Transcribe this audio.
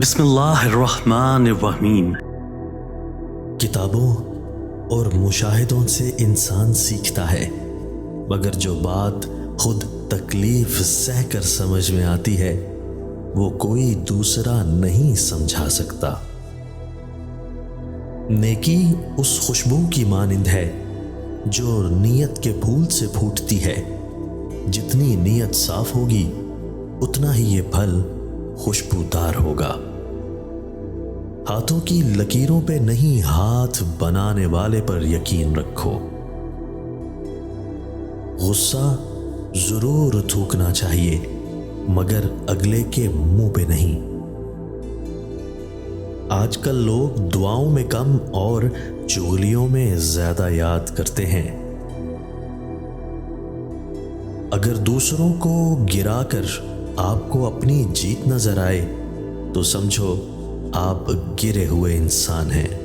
بسم اللہ الرحمن الرحیم۔ کتابوں اور مشاہدوں سے انسان سیکھتا ہے، مگر جو بات خود تکلیف سہ کر سمجھ میں آتی ہے وہ کوئی دوسرا نہیں سمجھا سکتا۔ نیکی اس خوشبو کی مانند ہے جو نیت کے پھول سے پھوٹتی ہے۔ جتنی نیت صاف ہوگی اتنا ہی یہ پھل خوشبودار ہوگا۔ ہاتھوں کی لکیروں پہ نہیں، ہاتھ بنانے والے پر یقین رکھو۔ غصہ ضرور تھوکنا چاہیے مگر اگلے کے منہ پہ نہیں۔ آج کل لوگ دعاؤں میں کم اور چغلیوں میں زیادہ یاد کرتے ہیں۔ اگر دوسروں کو گرا کر آپ کو اپنی جیت نظر آئے تو سمجھو آپ گرے ہوئے انسان ہیں۔